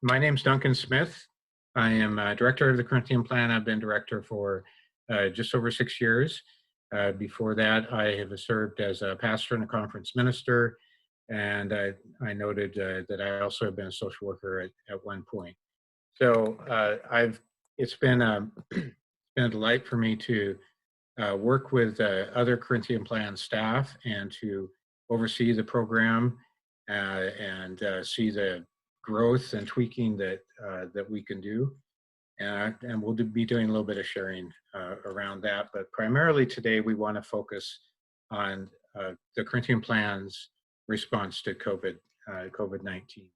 My name's Duncan Smith. I am director of the Corinthian Plan. I've been director for just over 6 years. Before that, I have served as a pastor and a conference minister, and I noted that I also have been a social worker at one point. So it's been a delight for me to work with other Corinthian Plan staff and to oversee the program and see the growth and tweaking that we can do. And we'll be doing a little bit of sharing around that. But primarily today, we want to focus on the Corinthian Plan's response to COVID-19.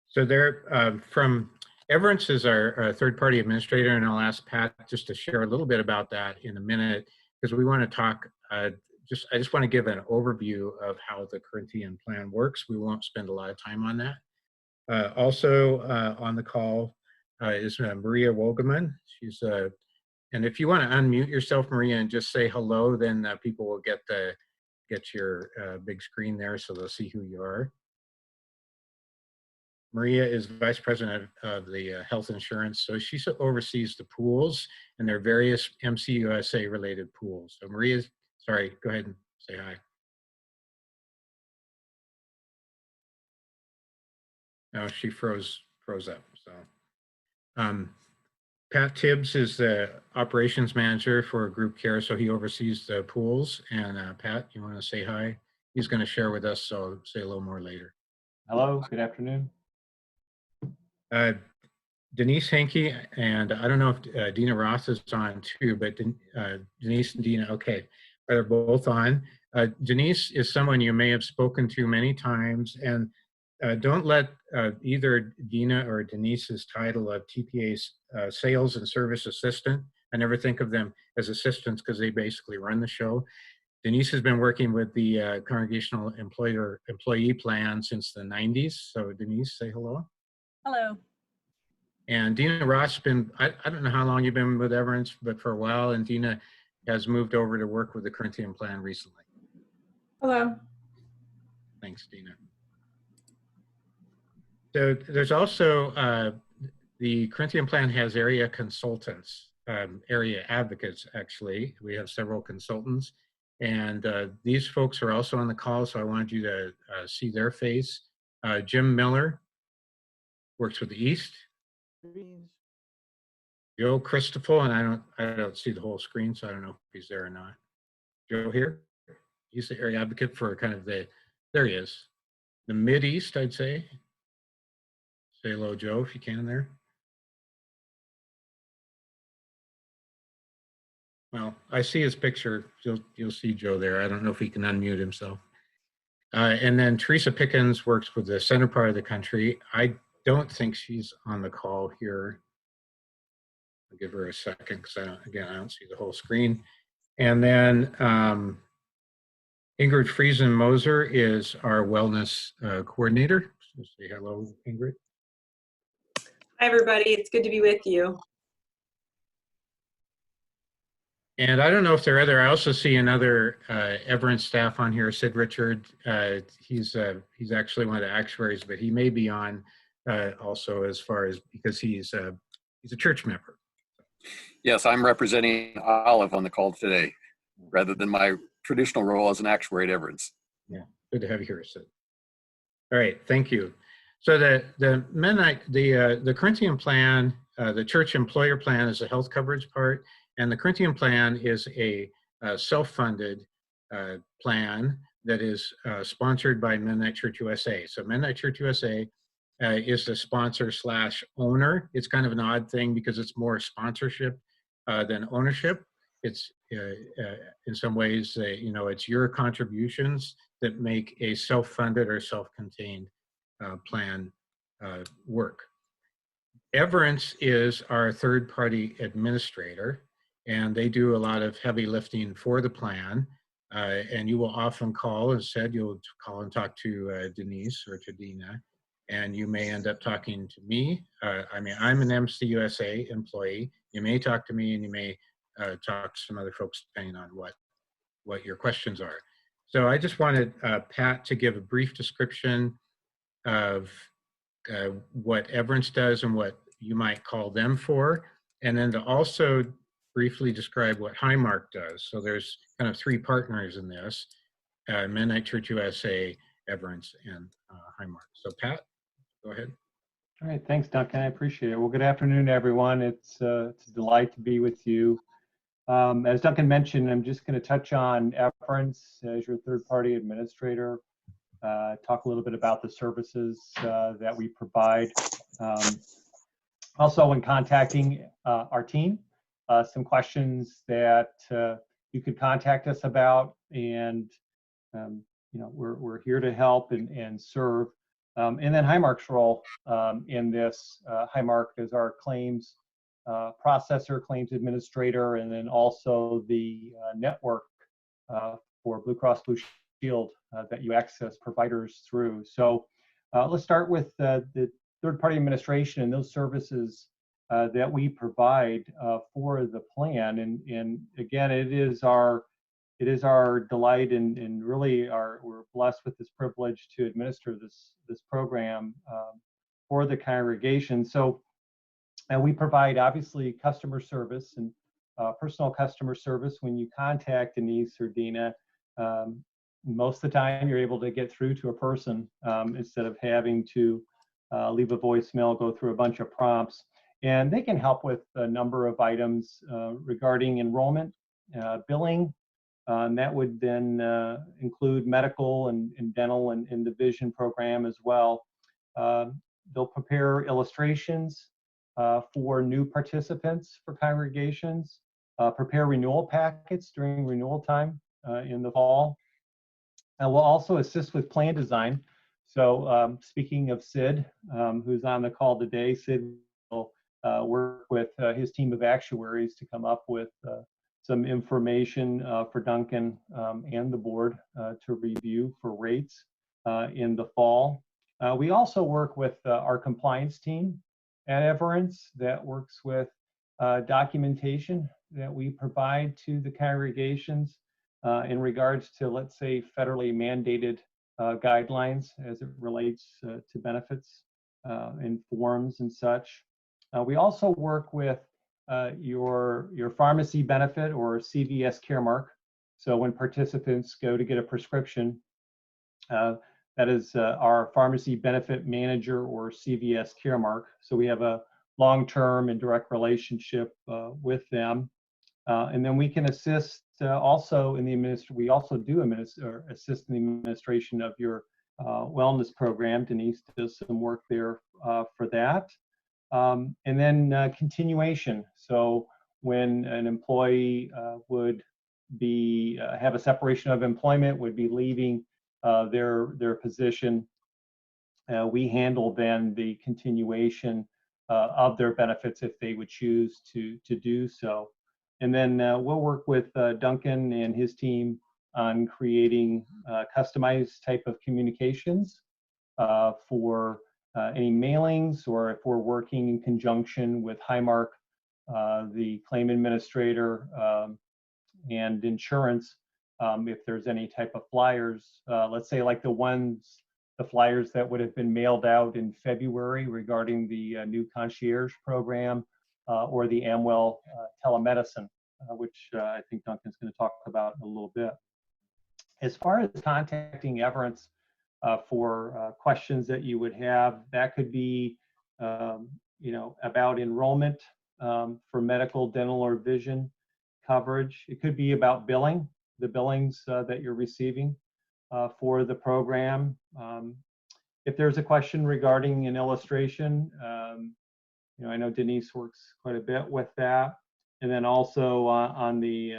So there, from Everence is our third-party administrator, and I'll ask Pat just to share a little bit about that in a minute, because we want to talk, I just want to give an overview of how the Corinthian Plan works. We won't spend a lot of time on that. Also on the call is Maria Wogeman. She's and if you want to unmute yourself, Maria, and just say hello, then people will get your big screen there so they'll see who you are. Maria is Vice President of the Health Insurance, so she oversees the pools, and there are various MCUSA related pools. So Maria, sorry, go ahead and say hi. No, she froze up. So, Pat Tibbs is the operations manager for group care, so he oversees the pools. And Pat, you want to say hi? He's going to share with us, so I'll say a little more later. Hello, good afternoon. Denise Hankey, and I don't know if Dina Roth is on too, but Denise and Dina, okay, they're both on. Denise is someone you may have spoken to many times, and don't let either Dina or Denise's title of TPA's sales and service assistant, I never think of them as assistants because they basically run the show. Denise has been working with the congregational employee plan since the 90s. So Denise, say hello. Hello. And Dina Ross been, I don't know how long you've been with Everence, but for a while, and Dina has moved over to work with the Corinthian Plan recently. Hello. Thanks, Dina. So there's also, the Corinthian Plan has area consultants, area advocates, actually. We have several consultants, and these folks are also on the call, so I wanted you to see their face. Jim Miller works with the East. Joe Christopher, and I don't see the whole screen, so I don't know if he's there or not. Joe here, he's the area advocate for kind of there he is. The Mid-East, I'd say. Say hello, Joe, if you can there. Well, I see his picture. You'll see Joe there. I don't know if he can unmute himself. And then Teresa Pickens works with the center part of the country. I don't think she's on the call here. I'll give her a second because I don't see the whole screen. And then Ingrid Friesen Moser is our wellness coordinator. So say hello, Ingrid. Hi, everybody. It's good to be with you. And I don't know if there are other, I also see another Everence staff on here, Sid Richard. He's actually one of the actuaries, but he may be on also as far as, because he's a church member. Yes, I'm representing Olive on the call today, rather than my traditional role as an actuary at Everence. Yeah, good to have you here, Sid. All right, thank you. So the Mennonite, the Corinthian Plan, the church employer plan is a health coverage part, and the Corinthian Plan is a self-funded plan that is sponsored by Mennonite Church USA. So Mennonite Church USA is the sponsor / owner. It's kind of an odd thing because it's more sponsorship than ownership. It's in some ways, it's your contributions that make a self-funded or self-contained plan work. Everence is our third-party administrator, and they do a lot of heavy lifting for the plan. And you will often call, as said, you'll call and talk to Denise or to Dina, and you may end up talking to me. I mean, I'm an MCUSA employee. You may talk to me, and you may talk to some other folks depending on what your questions are. So I just wanted Pat to give a brief description of what Everence does and what you might call them for, and then to also briefly describe what Highmark does. So there's kind of three partners in this, Mennonite Church USA, Everence, and Highmark. So Pat, go ahead. All right, thanks, Duncan. I appreciate it. Well, good afternoon, everyone. It's a delight to be with you. As Duncan mentioned, I'm just going to touch on Everence as your third-party administrator, talk a little bit about the services that we provide. Also, when contacting our team, some questions that you could contact us about, and we're here to help and serve. And then Highmark's role in this. Highmark is our claims processor, claims administrator, and then also the network for Blue Cross Blue Shield that you access providers through. So let's start with the third-party administration and those services that we provide for the plan. And again, it is our delight and really we're blessed with this privilege to administer this program for the congregation. So we provide obviously customer service and personal customer service. When you contact Denise or Dina, most of the time you're able to get through to a person instead of having to leave a voicemail, go through a bunch of prompts. And they can help with a number of items regarding enrollment, billing. That would then include medical and dental and the vision program as well. They'll prepare illustrations for new participants for congregations, prepare renewal packets during renewal time in the fall. And we'll also assist with plan design. So speaking of Sid, who's on the call today, Sid will work with his team of actuaries to come up with some information for Duncan and the board to review for rates in the fall. We also work with our compliance team at Everence that works with documentation that we provide to the congregations in regards to, let's say, federally mandated guidelines as it relates to benefits and forms and such. We also work with your pharmacy benefit or CVS Caremark. So when participants go to get a prescription, that is our pharmacy benefit manager or CVS Caremark. So we have a long-term and direct relationship with them. And then we can assist also in the we also do assist in the administration of your wellness program. Denise does some work there for that. And then continuation. So when an employee would be have a separation of employment, would be leaving their position, we handle then the continuation of their benefits if they would choose to do so. And then we'll work with Duncan and his team on creating customized type of communications for any mailings, or if we're working in conjunction with Highmark, the claim administrator, and insurance, if there's any type of flyers, let's say like the flyers that would have been mailed out in February regarding the new concierge program, or the Amwell Telemedicine, which I think Duncan's going to talk about in a little bit. As far as contacting Everence for questions that you would have, that could be about enrollment for medical, dental, or vision coverage. It could be about billing, the billings that you're receiving for the program. If there's a question regarding an illustration, I know Denise works quite a bit with that. And then also on the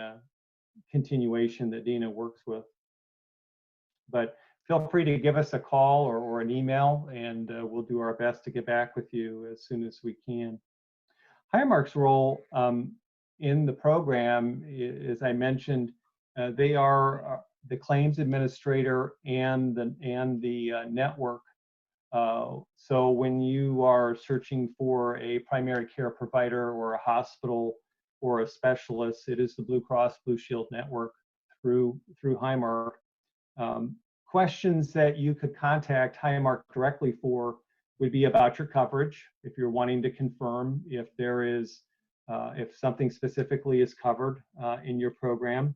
continuation that Dina works with. But feel free to give us a call or an email, and we'll do our best to get back with you as soon as we can. Highmark's role in the program, as I mentioned, they are the claims administrator and the network. So when you are searching for a primary care provider or a hospital or a specialist, it is the Blue Cross Blue Shield network through Highmark. Questions that you could contact Highmark directly for would be about your coverage. If you're wanting to confirm if there is, if something specifically is covered in your program.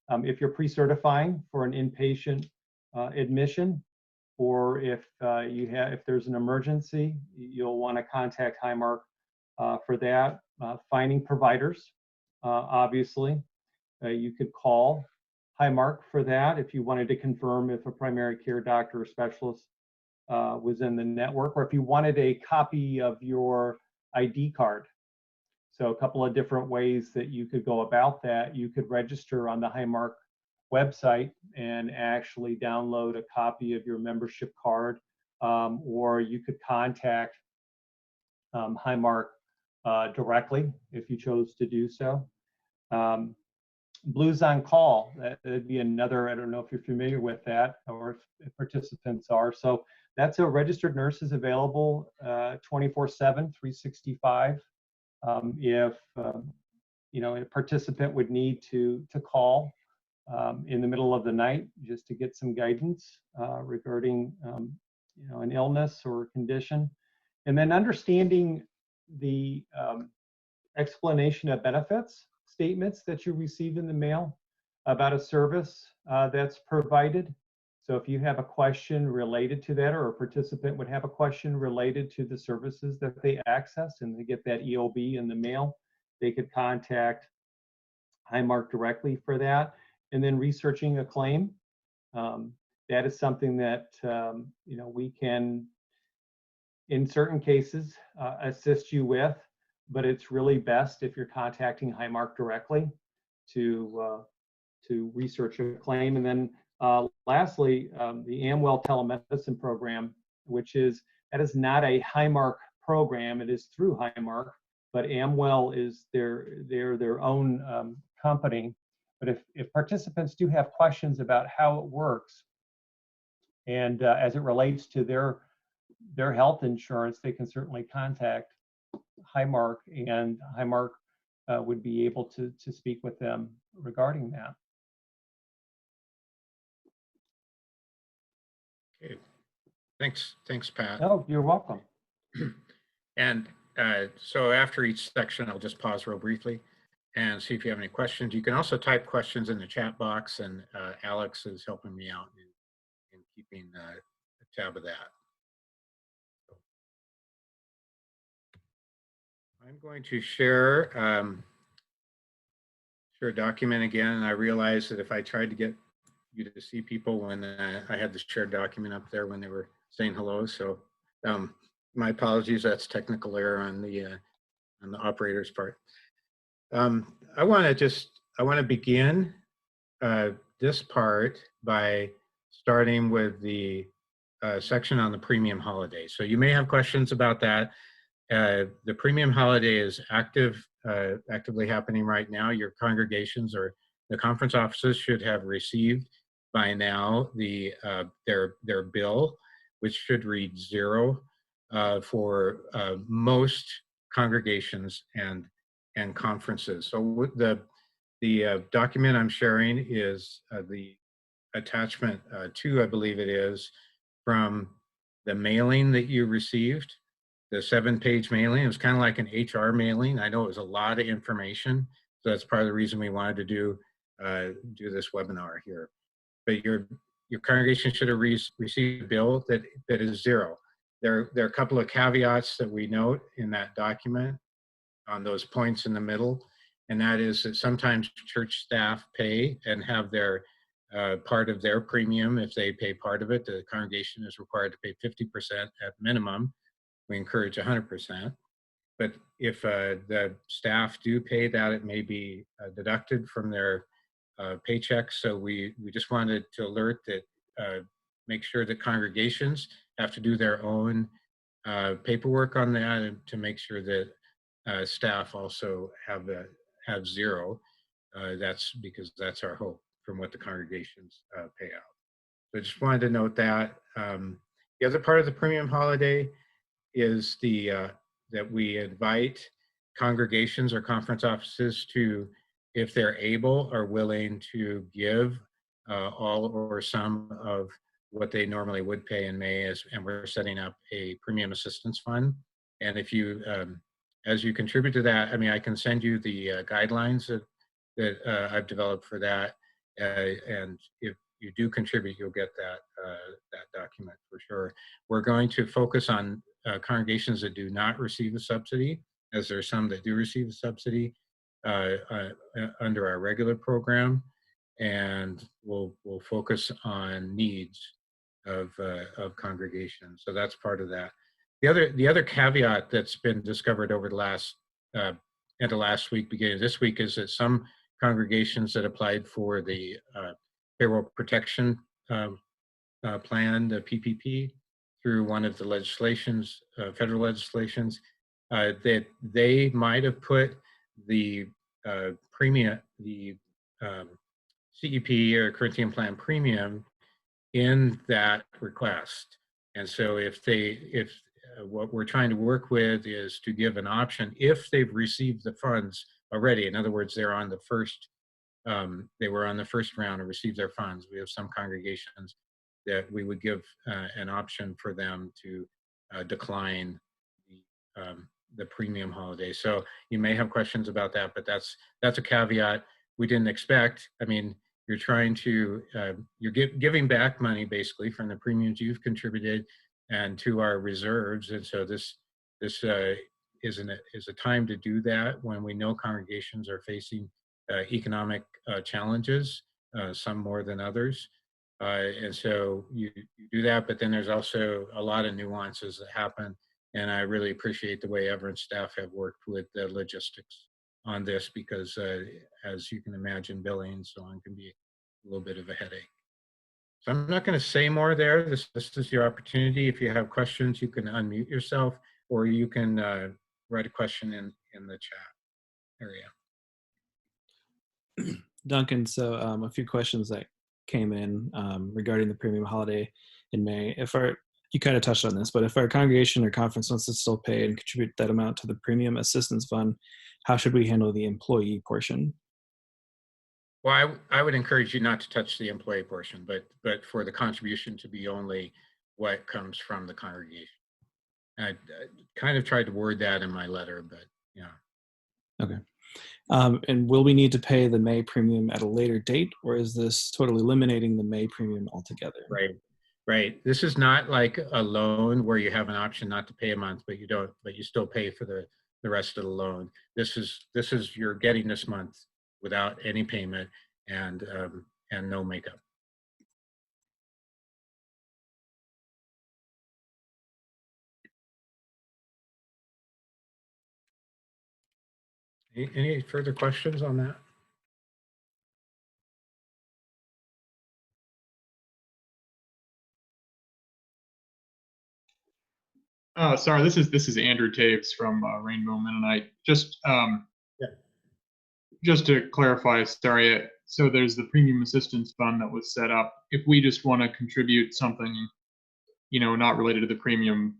If you're pre-certifying for an inpatient admission, or if if there's an emergency, you'll want to contact Highmark for that. Finding providers, obviously, you could call Highmark for that if you wanted to confirm if a primary care doctor or specialist was in the network, or if you wanted a copy of your ID card. So a couple of different ways that you could go about that. You could register on the Highmark website and actually download a copy of your membership card, or you could contact Highmark directly if you chose to do so. Blues on Call, that would be another, I don't know if you're familiar with that or if participants are. So that's a registered nurse is available 24/7, 365. If a participant would need to call in the middle of the night just to get some guidance regarding an illness or condition, and then understanding the explanation of benefits statements that you receive in the mail about a service that's provided. So if you have a question related to that, or a participant would have a question related to the services that they access and they get that EOB in the mail, they could contact Highmark directly for that. And then researching a claim, that is something that we can, in certain cases, assist you with, but it's really best if you're contacting Highmark directly to research a claim. And then lastly, the Amwell Telemedicine program, that is not a Highmark program. It is through Highmark, but Amwell is their own company. But if participants do have questions about how it works, and as it relates to their health insurance, they can certainly contact Highmark, and Highmark would be able to speak with them regarding that. Okay. Thanks, Pat. Oh, you're welcome. And so after each section, I'll just pause real briefly and see if you have any questions. You can also type questions in the chat box, and Alex is helping me out in keeping a tab of that. I'm going to share a document again, and I realized that if I tried to get you to see people when I had the shared document up there when they were saying hello, so my apologies. That's technical error on the operator's part. I want to begin this part by starting with the section on the premium holiday. So you may have questions about that. The premium holiday is actively happening right now. Your congregations or the conference offices should have received by now their bill, which should read 0 for most congregations and conferences. So the document I'm sharing is the attachment 2, I believe it is, from the mailing that you received. The 7-page mailing. It was kind of like an HR mailing. I know it was a lot of information, so that's part of the reason we wanted to do this webinar here. But your congregation should have received a bill that is 0. There are a couple of caveats that we note in that document on those points in the middle, and that is that sometimes church staff pay and have their part of their premium. If they pay part of it, the congregation is required to pay 50% at minimum. We encourage 100%, but if the staff do pay that, it may be deducted from their paycheck. So we just wanted to alert that, make sure that congregations have to do their own paperwork on that, and to make sure that staff also have 0. That's because that's our hope from what the congregations pay out. So I just wanted to note that. The other part of the premium holiday is that we invite congregations or conference offices to, if they're able or willing, to give all or some of what they normally would pay in May, and we're setting up a premium assistance fund. And if you, as you contribute to that, I mean, I can send you the guidelines that I've developed for that. And if you do contribute, you'll get that document for sure. We're going to focus on congregations that do not receive a subsidy, as there are some that do receive a subsidy under our regular program, and we'll focus on needs of congregations. So that's part of that. The other caveat that's been discovered over the last end of last week, beginning of this week, is that some congregations that applied for the payroll protection plan, the PPP, through one of the legislations, federal legislations, that they might have put the premium, the CEP or Corinthian Plan premium in that request. And so if what we're trying to work with is to give an option if they've received the funds already. In other words, they're on the first, they were on the first round and received their funds. We have some congregations that we would give an option for them to decline the premium holiday. So you may have questions about that, but that's a caveat we didn't expect. I mean, you're trying to, you're giving back money basically from the premiums you've contributed and to our reserves. And so this is a time to do that when we know congregations are facing economic challenges, some more than others. And so you do that, but then there's also a lot of nuances that happen. And I really appreciate the way Everett staff have worked with the logistics on this, because as you can imagine, billing and so on can be a little bit of a headache. So I'm not going to say more there. This is your opportunity. If you have questions, you can unmute yourself, or you can write a question in the chat area. Duncan, so a few questions that came in regarding the premium holiday in May. You kind of touched on this, but if our congregation or conference wants to still pay and contribute that amount to the premium assistance fund, how should we handle the employee portion? Well, I would encourage you not to touch the employee portion, but for the contribution to be only what comes from the congregation. I kind of tried to word that in my letter, but yeah. Okay. And will we need to pay the May premium at a later date, or is this totally eliminating the May premium altogether? Right. This is not like a loan where you have an option not to pay a month, but you still pay for the rest of the loan. This is you're getting this month without any payment and no makeup. Any further questions on that? Sorry, this is Andrew Taves from Rainbow Mennonite. Just to clarify, sorry. So there's the premium assistance fund that was set up. If we just want to contribute something, not related to the premium,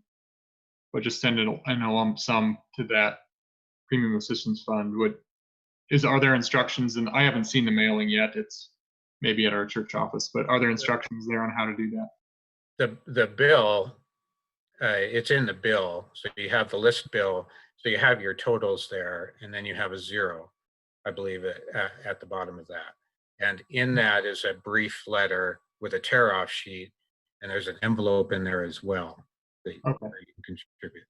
but just send in a lump sum to that premium assistance fund, are there instructions? And I haven't seen the mailing yet. It's maybe at our church office, but are there instructions there on how to do that? The bill. It's in the bill. So you have the list bill. So you have your totals there, and then you have a zero, I believe, at the bottom of that. And in that is a brief letter with a tear-off sheet, and there's an envelope in there as well that you can contribute.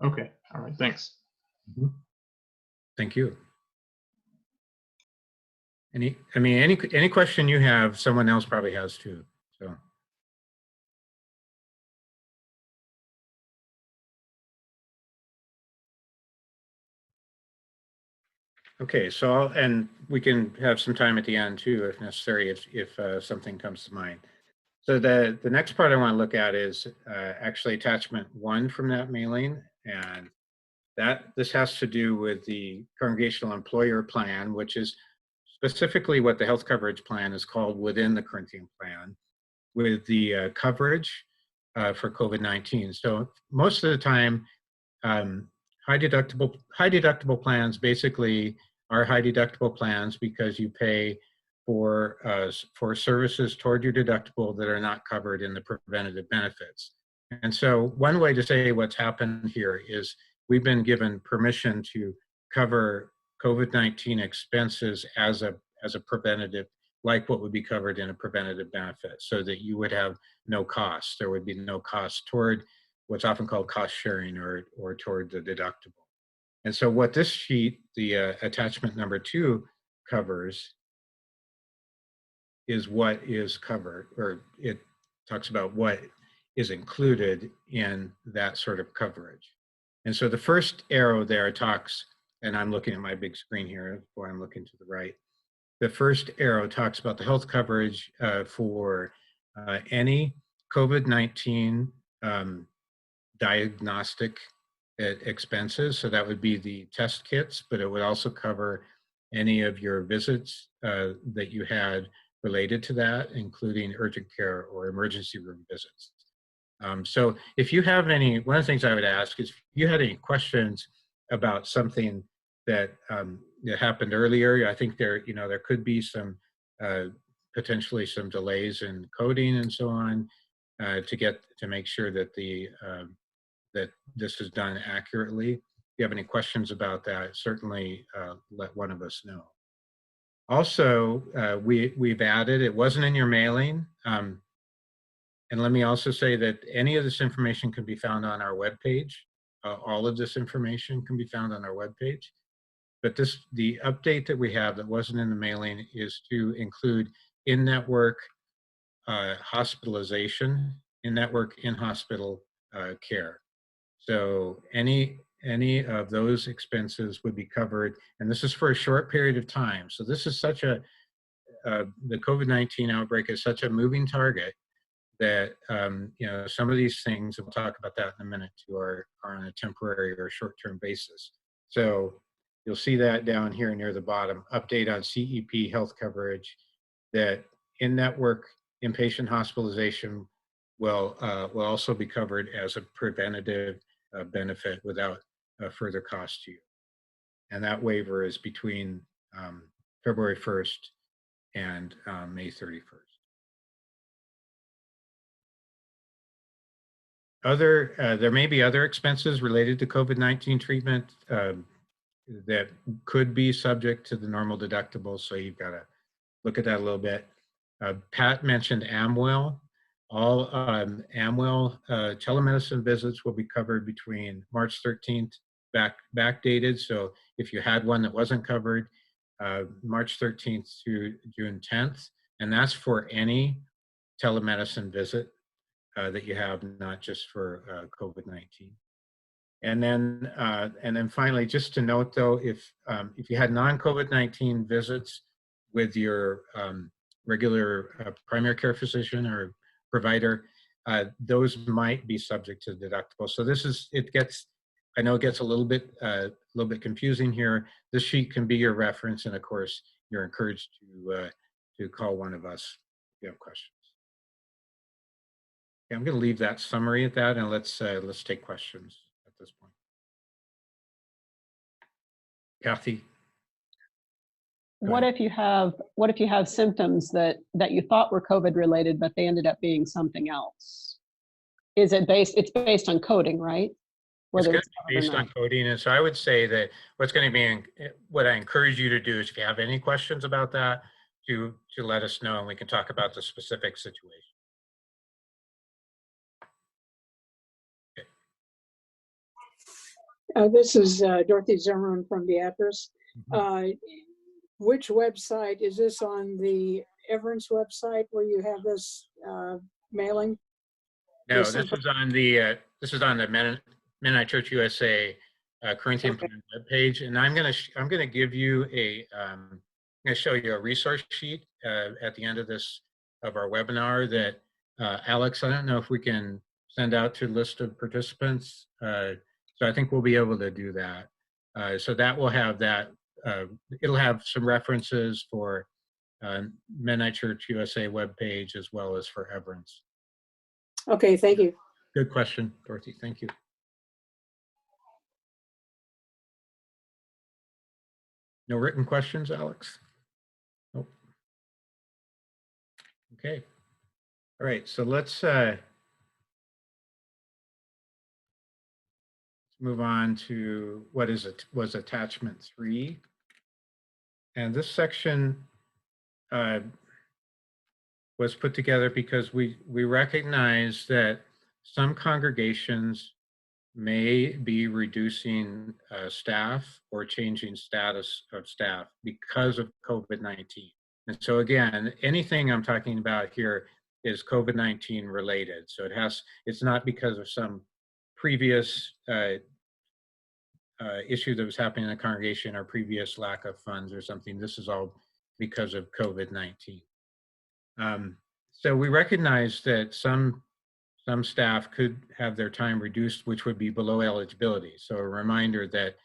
Okay. All right. Thanks. Mm-hmm. Thank you. Any question you have, someone else probably has too. So. Okay, so and we can have some time at the end too, if necessary, if something comes to mind. So the next part I want to look at is actually attachment 1 from that mailing, and this has to do with the congregational employer plan, which is specifically what the health coverage plan is called within the Corinthian Plan, with the coverage for COVID-19. So most of the time, high deductible plans basically are high deductible plans because you pay for services toward your deductible that are not covered in the preventative benefits. And so one way to say what's happened here is we've been given permission to cover COVID-19 expenses as a preventative, like what would be covered in a preventative benefit, so that you would have no cost. There would be no cost toward what's often called cost sharing or toward the deductible. And so what this sheet, the attachment number 2, covers is what is covered, or it talks about what is included in that sort of coverage. And so the first arrow there talks, and I'm looking at my big screen here, before I'm looking to the right. The first arrow talks about the health coverage for any COVID-19 diagnostic expenses. So that would be the test kits, but it would also cover any of your visits that you had related to that, including urgent care or emergency room visits. So if you have any, one of the things I would ask is if you had any questions about something that that happened earlier. I think there could be some potentially some delays in coding and so on to make sure that that this is done accurately. If you have any questions about that, certainly let one of us know. Also, we've added, it wasn't in your mailing, and let me also say that any of this information can be found on our webpage. All of this information can be found on our webpage. But the update that we have that wasn't in the mailing is to include in-network hospitalization, in-network in-hospital care. So any of those expenses would be covered, and this is for a short period of time. So this is such the COVID-19 outbreak is such a moving target that some of these things, and we'll talk about that in a minute too, are on a temporary or short-term basis. So you'll see that down here near the bottom, update on CEP health coverage, that in-network inpatient hospitalization will also be covered as a preventative benefit without further cost to you. And that waiver is between February 1st and May 31st. There may be other expenses related to COVID-19 treatment that could be subject to the normal deductible, so you've got to look at that a little bit. Pat mentioned Amwell. All Amwell telemedicine visits will be covered between March 13th, backdated, so if you had one that wasn't covered, March 13th to June 10th, and that's for any telemedicine visit that you have, not just for COVID-19. And then finally, just to note though, if you had non-COVID-19 visits with your regular primary care physician or provider, those might be subject to deductible. So I know it gets a little bit confusing here. This sheet can be your reference, and of course, you're encouraged to call one of us if you have questions. Okay, I'm going to leave that summary at that, and let's take questions at this point. Kathy. What if you have symptoms that you thought were COVID related, but they ended up being something else? It's based on coding, right? Whether it's based on coding. And so I would say that what I encourage you to do is if you have any questions about that, to let us know, and we can talk about the specific situation. This is Dorothy Zimmerman from Beatrice. Which website is this, on the Everence website where you have this mailing? No, this is on the Mennonite Church USA Corinthian Plan webpage, and I'm gonna give you I'm gonna show you a resource sheet at the end of our webinar that Alex, I don't know if we can send out to a list of participants. So I think we'll be able to do that. So that will have that. It'll have some references for Mennonite Church USA webpage as well as for Everence. Okay, thank you. Good question, Dorothy. Thank you. No written questions, Alex? Nope. Okay. All right. So let's move on to what was attachment 3. And this section was put together because we recognize that some congregations may be reducing staff or changing status of staff because of COVID-19. And so again, anything I'm talking about here is COVID-19 related. So it's not because of some previous issue that was happening in the congregation or previous lack of funds or something. This is all because of COVID-19. So we recognize that some staff could have their time reduced, which would be below eligibility. So a reminder that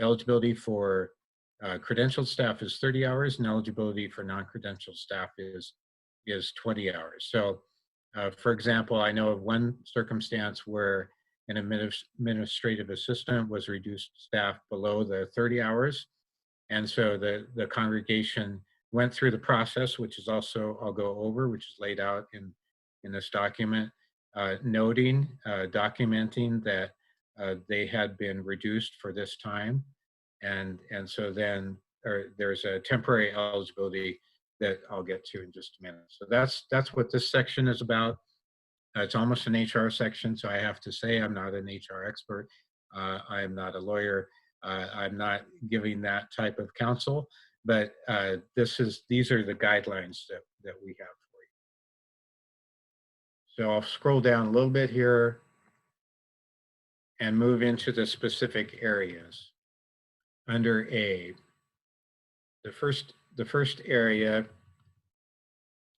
eligibility for credentialed staff is 30 hours and eligibility for non-credentialed staff is 20 hours. So for example, I know of one circumstance where an administrative assistant was reduced staff below the 30 hours. And so the congregation went through the process, which is also, I'll go over, which is laid out in this document, noting, documenting that they had been reduced for this time. And so then there's a temporary eligibility that I'll get to in just a minute. So that's what this section is about. It's almost an HR section, so I have to say I'm not an HR expert. I am not a lawyer. I'm not giving that type of counsel, but these are the guidelines that we have for you. So I'll scroll down a little bit here and move into the specific areas. Under A, the first area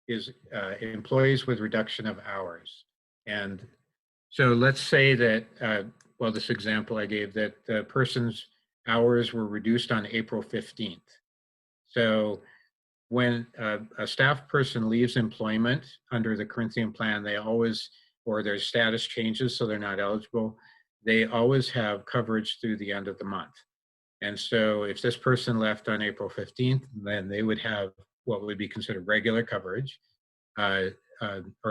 is employees with reduction of hours. And so let's say that, well, this example I gave, that the person's hours were reduced on April 15th. So when a staff person leaves employment under the Corinthian Plan, they always, or their status changes so they're not eligible, they always have coverage through the end of the month. And so if this person left on April 15th, then they would have what would be considered regular coverage, or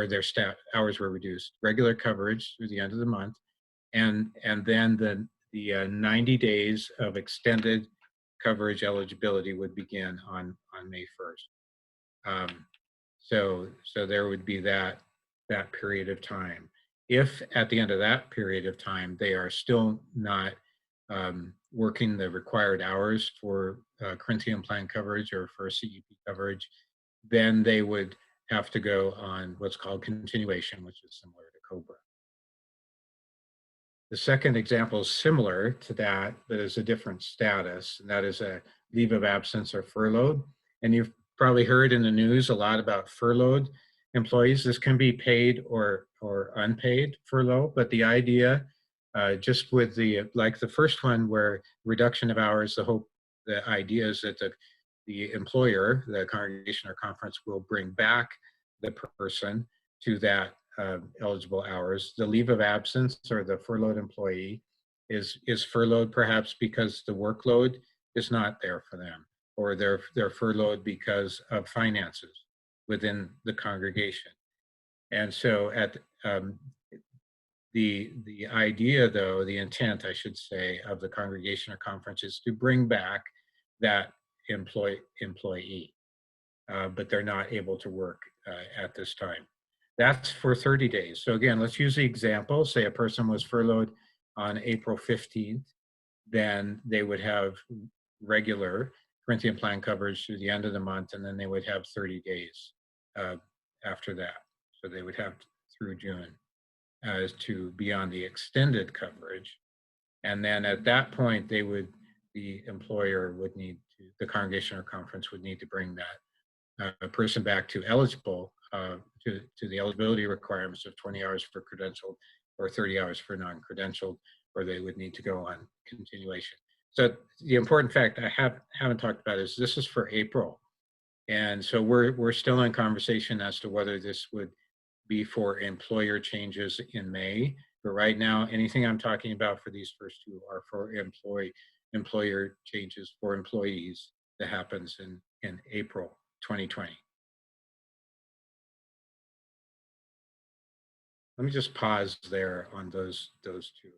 their staff hours were reduced, regular coverage through the end of the month. And then the 90 days of extended coverage eligibility would begin on May 1st. So there would be that period of time. If at the end of that period of time, they are still not working the required hours for Corinthian Plan coverage or for CEP coverage, then they would have to go on what's called continuation, which is similar to COBRA. The second example is similar to that, but is a different status, and that is a leave of absence or furloughed. And you've probably heard in the news a lot about furloughed employees. This can be paid or unpaid furlough, but the idea, just with like the first one where reduction of hours, the idea is that the employer, the congregation or conference, will bring back the person to that eligible hours. The leave of absence or the furloughed employee is furloughed perhaps because the workload is not there for them, or they're furloughed because of finances within the congregation. And so at the idea, though, the intent, I should say, of the congregation or conference is to bring back that employee, but they're not able to work at this time. That's for 30 days. So again, let's use the example. Say a person was furloughed on April 15th, then they would have regular Corinthian Plan coverage through the end of the month, and then they would have 30 days after that. So they would have through June to be on the extended coverage. And then at that point, the employer would need to, the congregation or conference would need to bring that person back to eligible, to the eligibility requirements of 20 hours for credentialed or 30 hours for non-credentialed, or they would need to go on continuation. So the important fact I haven't talked about is this is for April. And so we're still in conversation as to whether this would be for employer changes in May. But right now, anything I'm talking about for these first two are for employer changes for employees that happens in April 2020. Let me just pause there on those two. See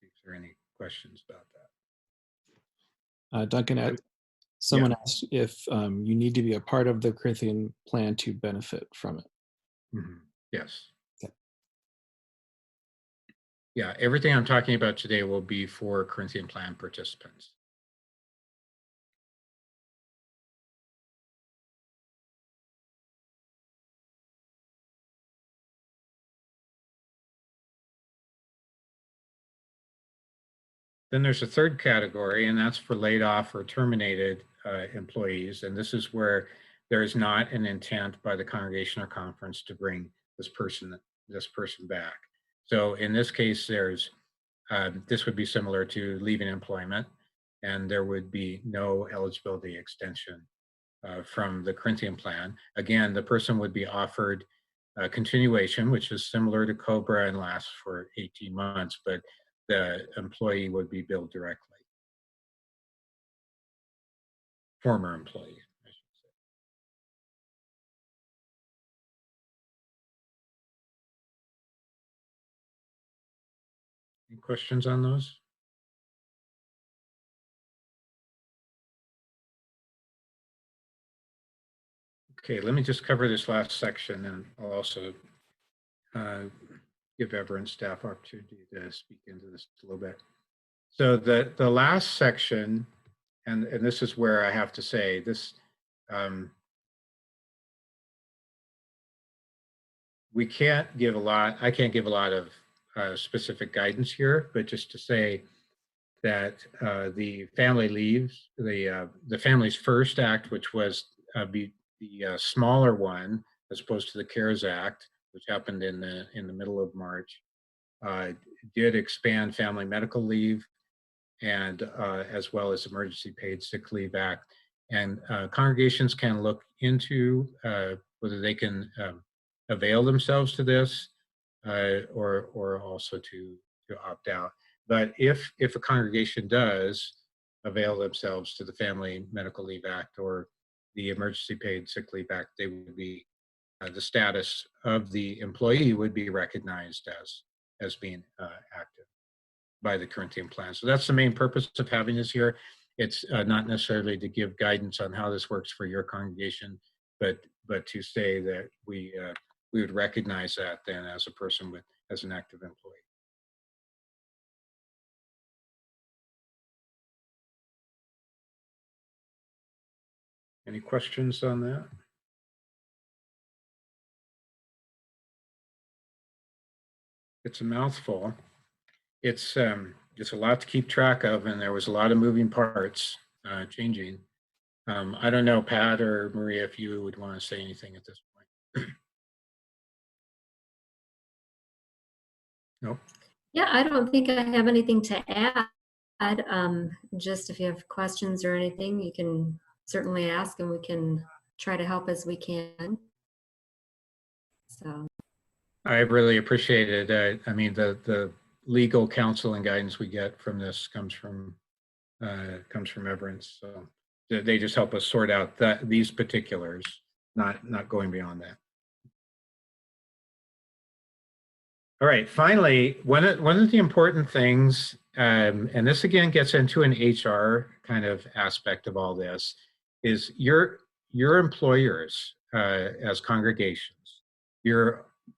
if there are any questions about that. Duncan, someone asked if you need to be a part of the Corinthian Plan to benefit from it. Mhm. Yes. Okay. Yeah, everything I'm talking about today will be for Corinthian Plan participants. Then there's a third category, and that's for laid off or terminated employees. And this is where there is not an intent by the congregation or conference to bring this person back. So in this case, this would be similar to leaving employment, and there would be no eligibility extension from the Corinthian Plan. Again, the person would be offered continuation, which is similar to COBRA and lasts for 18 months, but the employee would be billed directly. Former employee, I should say. Any questions on those? Okay, let me just cover this last section, and I'll also give Everett staff opportunity to speak into this a little bit. So the last section, and this is where I have to say this, we can't give a lot, I can't give a lot of specific guidance here, but just to say that the family leaves, the Families First Act, which was the smaller one, as opposed to the CARES Act, which happened in the middle of March, did expand family medical leave, and as well as Emergency Paid Sick Leave Act. And congregations can look into whether they can avail themselves to this or also to opt out. But if a congregation does avail themselves to the Family Medical Leave Act or the Emergency Paid Sick Leave Act, they would be the status of the employee would be recognized as being active by the Corinthian Plan. So that's the main purpose of having this here. It's not necessarily to give guidance on how this works for your congregation, but to say that we would recognize that then as a person as an active employee. Any questions on that? It's a mouthful. It's a lot to keep track of, and there was a lot of moving parts changing. I don't know, Pat or Maria, if you would want to say anything at this point. Nope. Yeah, I don't think I have anything to add. Just if you have questions or anything, you can certainly ask, and we can try to help as we can. So I really appreciate it. I mean, the legal counsel and guidance we get from this comes from Everett. So they just help us sort out these particulars, not going beyond that. All right, finally, one of the important things, and this again gets into an HR kind of aspect of all this, is your employers as congregations.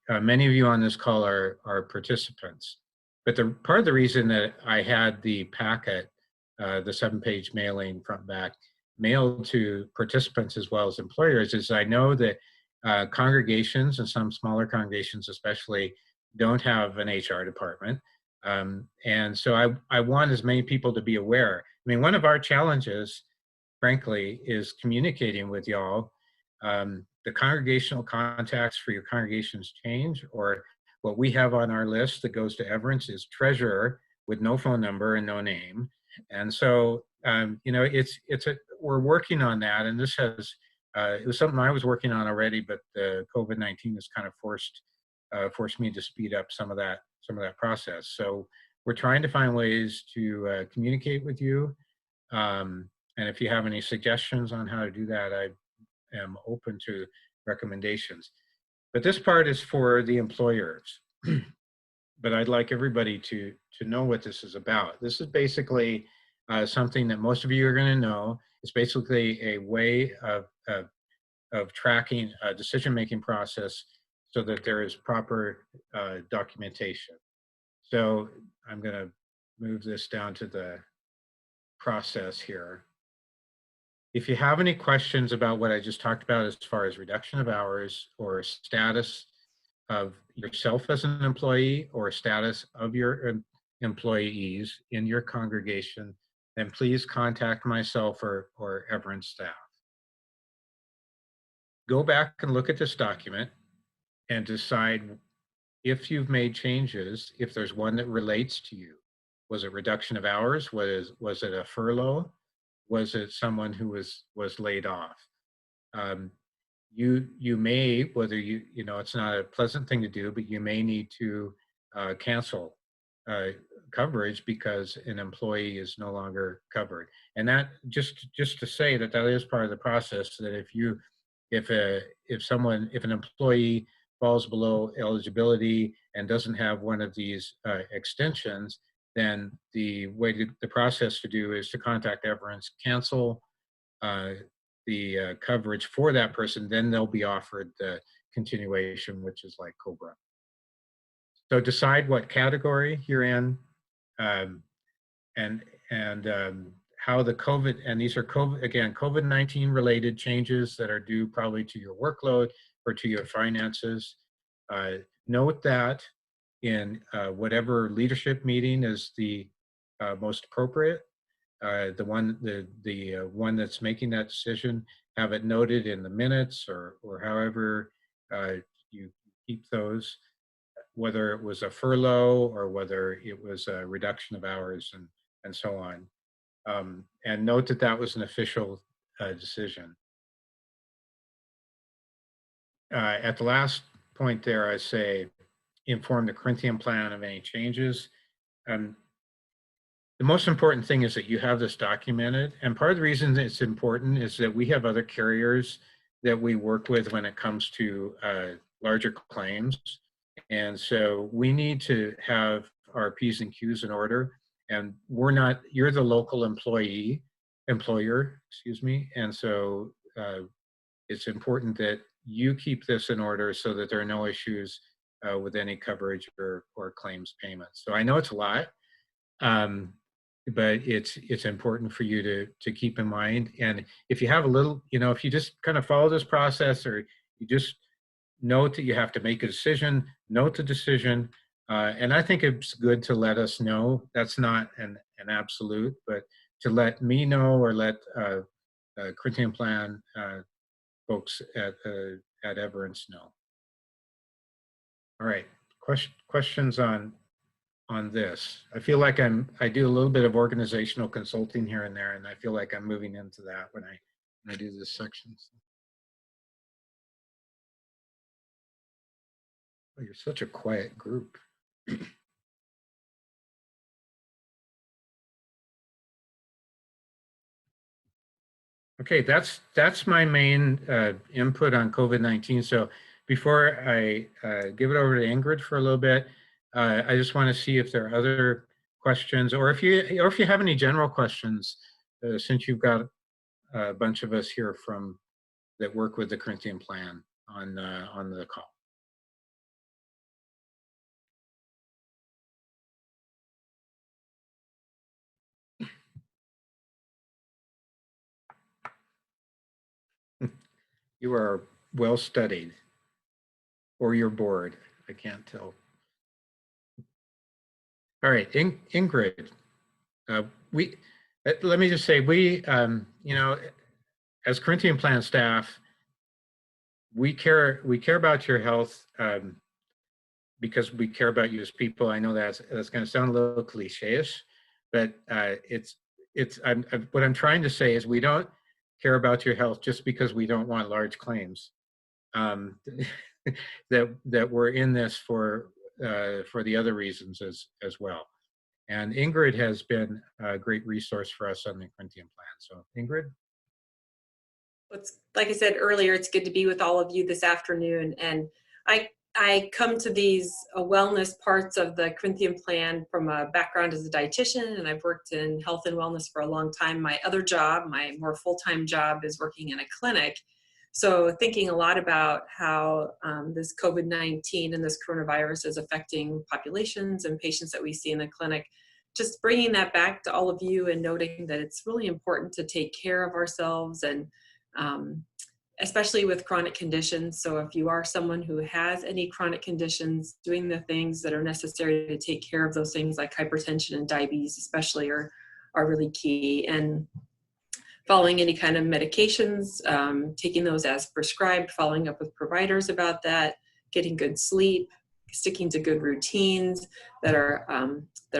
Many of you on this call are participants, but part of the reason that I had the packet, the 7-page mailing front back, mailed to participants as well as employers is I know that congregations, and some smaller congregations especially, don't have an HR department. And so I want as many people to be aware. I mean, one of our challenges, frankly, is communicating with y'all. The congregational contacts for your congregations change, or what we have on our list that goes to Everett is treasurer with no phone number and no name. And so, you know, we're working on that. And this it was something I was working on already, but the COVID-19 has kind of forced me to speed up some of that process. So we're trying to find ways to communicate with you. And if you have any suggestions on how to do that, I am open to recommendations. But this part is for the employers. But I'd like everybody to know what this is about. This is basically something that most of you are going to know. It's basically a way of tracking a decision-making process so that there is proper documentation. So I'm going to move this down to the process here. If you have any questions about what I just talked about as far as reduction of hours or status of yourself as an employee or status of your employees in your congregation, then please contact myself or Everence staff. Go back and look at this document and decide if you've made changes, if there's one that relates to you. Was it reduction of hours? Was it a furlough? Was it someone who was laid off? You may, whether you know, it's not a pleasant thing to do, but you may need to cancel coverage because an employee is no longer covered. And that just to say that is part of the process, that if an employee falls below eligibility and doesn't have one of these extensions, then the process to do is to contact Everence, cancel the coverage for that person, then they'll be offered the continuation, which is like COBRA. So decide what category you're in, and how the COVID, and these are COVID-19 related changes that are due probably to your workload or to your finances. Note that in whatever leadership meeting is the most appropriate, the one that's making that decision, have it noted in the minutes or however you keep those, whether it was a furlough or whether it was a reduction of hours and so on. And note that was an official decision. At the last point there, I say, inform the Corinthian Plan of any changes. The most important thing is that you have this documented. And part of the reason that it's important is that we have other carriers that we work with when it comes to larger claims. And so we need to have our P's and Q's in order. And you're the local employer, excuse me. And so it's important that you keep this in order so that there are no issues with any coverage or claims payments. So I know it's a lot, but it's important for you to keep in mind. And if you have a little, if you just kind of follow this process, or you just note that you have to make a decision, note the decision. And I think it's good to let us know. That's not an absolute, but to let me know or let Corinthian Plan folks at Everence know. All right, questions on this? I feel like I do a little bit of organizational consulting here and there, and I feel like I'm moving into that when I do this section. Oh, you're such a quiet group. Okay, that's my main input on COVID-19. So before I give it over to Ingrid for a little bit, I just want to see if there are other questions, or if you have any general questions, since you've got a bunch of us here that work with the Corinthian Plan on the call. You are well studied, or you're bored. I can't tell. All right, Ingrid. Let me just say, we, as Corinthian Plan staff, we care about your health because we care about you as people. I know that's going to sound a little cliche-ish, but what I'm trying to say is we don't care about your health just because we don't want large claims. That we're in this for the other reasons as well. And Ingrid has been a great resource for us on the Corinthian Plan. So Ingrid? Like I said earlier, it's good to be with all of you this afternoon. And I come to these wellness parts of the Corinthian Plan from a background as a dietitian, and I've worked in health and wellness for a long time. My other job, my more full-time job, is working in a clinic. So thinking a lot about how this COVID-19 and this coronavirus is affecting populations and patients that we see in the clinic, just bringing that back to all of you and noting that it's really important to take care of ourselves, and especially with chronic conditions. So if you are someone who has any chronic conditions, doing the things that are necessary to take care of those things like hypertension and diabetes especially are really key. And following any kind of medications, taking those as prescribed, following up with providers about that, getting good sleep, sticking to good routines that are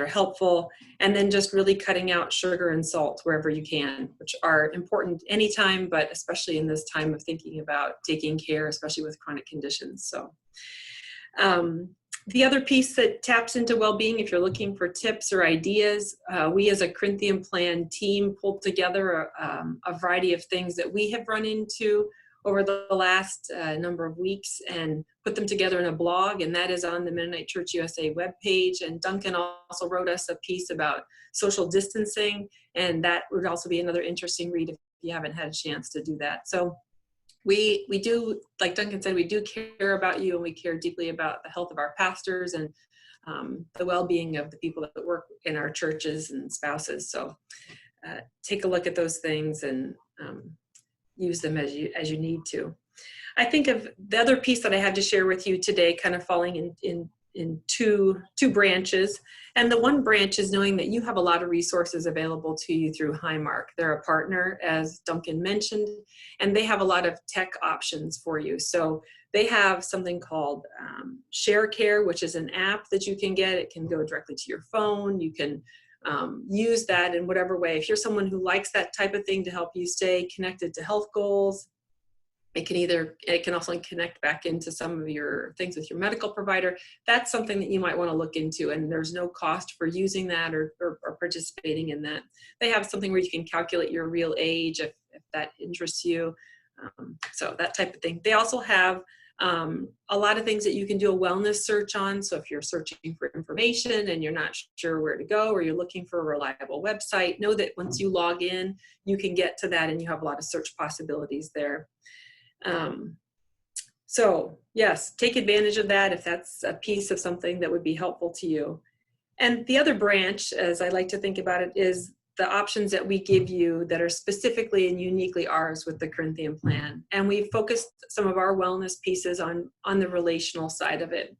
helpful, and then just really cutting out sugar and salt wherever you can, which are important anytime, but especially in this time of thinking about taking care, especially with chronic conditions. So the other piece that taps into well-being, if you're looking for tips or ideas, we as a Corinthian Plan team pulled together a variety of things that we have run into over the last number of weeks and put them together in a blog, and that is on the Mennonite Church USA webpage. And Duncan also wrote us a piece about social distancing, and that would also be another interesting read if you haven't had a chance to do that. So we do, like Duncan said, we do care about you, and we care deeply about the health of our pastors and the well-being of the people that work in our churches and spouses. So take a look at those things and use them as you need to. I think of the other piece that I had to share with you today, kind of falling in two branches. And the one branch is knowing that you have a lot of resources available to you through Highmark. They're a partner, as Duncan mentioned, and they have a lot of tech options for you. So they have something called Share Care, which is an app that you can get. It can go directly to your phone. You can use that in whatever way. If you're someone who likes that type of thing to help you stay connected to health goals, it can also connect back into some of your things with your medical provider. That's something that you might want to look into, and there's no cost for using that or participating in that. They have something where you can calculate your real age if that interests you. So that type of thing. They also have a lot of things that you can do a wellness search on. So if you're searching for information and you're not sure where to go, or you're looking for a reliable website, know that once you log in, you can get to that, and you have a lot of search possibilities there. So yes, take advantage of that if that's a piece of something that would be helpful to you. And the other branch, as I like to think about it, is the options that we give you that are specifically and uniquely ours with the Corinthian Plan. And we've focused some of our wellness pieces on the relational side of it.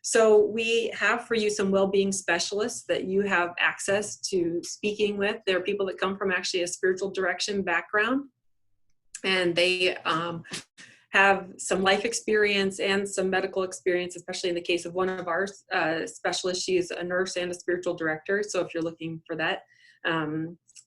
So we have for you some well-being specialists that you have access to speaking with. They're people that come from actually a spiritual direction background, and they have some life experience and some medical experience, especially in the case of one of our specialists. She's a nurse and a spiritual director. So if you're looking for that,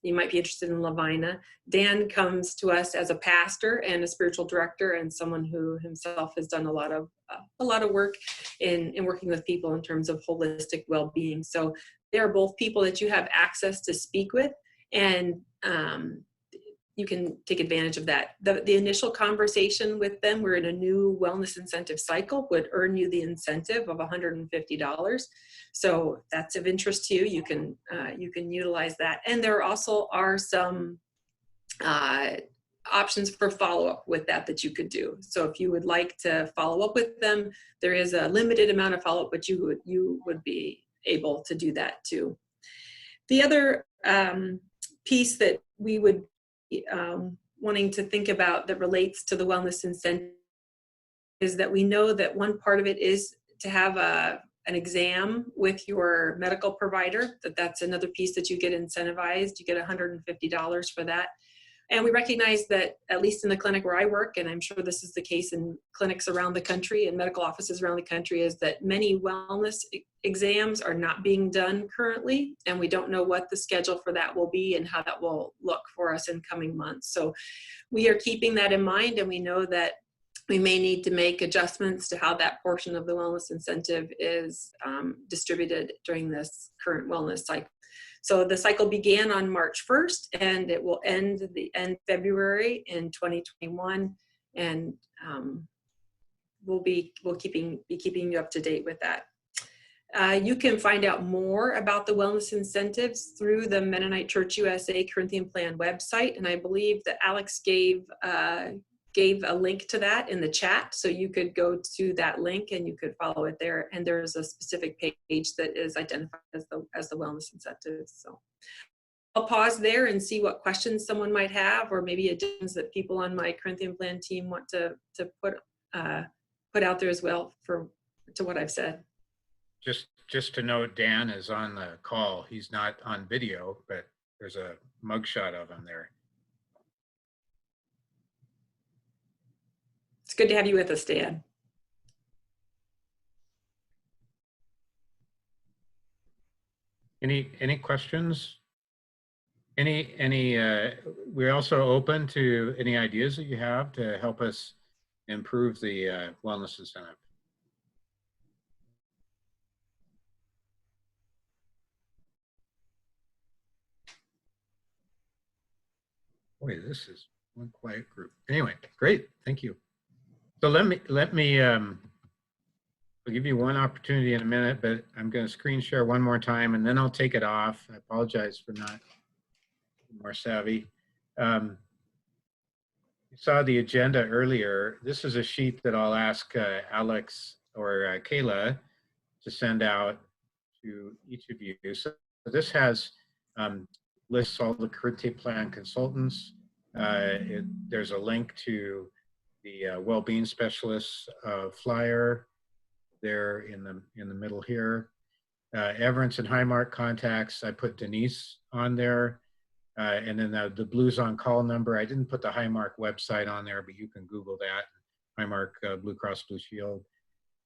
you might be interested in Lavina. Dan comes to us as a pastor and a spiritual director, and someone who himself has done a lot of work in working with people in terms of holistic well-being. So they are both people that you have access to speak with, and you can take advantage of that. The initial conversation with them, we're in a new wellness incentive cycle, would earn you the incentive of $150. So if that's of interest to you, you can utilize that. And there also are some options for follow-up with that you could do. So if you would like to follow up with them, there is a limited amount of follow-up, but you would be able to do that too. The other piece that we would wanting to think about that relates to the wellness incentive is that we know that one part of it is to have an exam with your medical provider, that's another piece that you get incentivized. You get $150 for that. And we recognize that, at least in the clinic where I work, and I'm sure this is the case in clinics around the country and medical offices around the country, is that many wellness exams are not being done currently, and we don't know what the schedule for that will be and how that will look for us in coming months. So we are keeping that in mind, and we know that we may need to make adjustments to how that portion of the wellness incentive is distributed during this current wellness cycle. So the cycle began on March 1st, and it will end February in 2021. And we'll be keeping you up to date with that. You can find out more about the wellness incentives through the Mennonite Church USA Corinthian Plan website, and I believe that Alex gave a link to that in the chat, so you could go to that link and you could follow it there. And there's a specific page that is identified as the wellness incentives. So I'll pause there and see what questions someone might have, or maybe additions that people on my Corinthian Plan team want to put out there as well to what I've said. Just to note, Dan is on the call. He's not on video, but there's a mugshot of him there. It's good to have you with us, Dan. Any questions? We're also open to any ideas that you have to help us improve the wellness incentive. Boy, this is one quiet group. Anyway, great, thank you. So let me I'll give you one opportunity in a minute, but I'm going to screen share one more time and then I'll take it off. I apologize for not being more savvy. You saw the agenda earlier. This is a sheet that I'll ask Alex or Kayla to send out to each of you. So this has lists all the Corinthian Plan consultants. There's a link to the wellbeing specialists flyer there in the middle here. Everence and Highmark contacts, I put Denise on there. And then the Blues on Call number. I didn't put the Highmark website on there, but you can Google that. Highmark Blue Cross Blue Shield.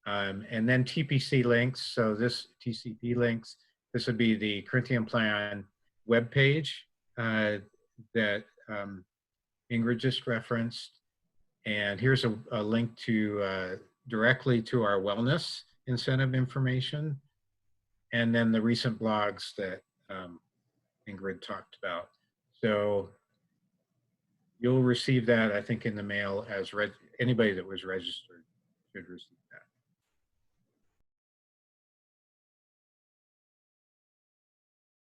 And then TPC links. So this TCP links, this would be the Corinthian Plan webpage that Ingrid just referenced. And here's a link to directly to our wellness incentive information. And then the recent blogs that Ingrid talked about. So you'll receive that, I think, in the mail as anybody that was registered should receive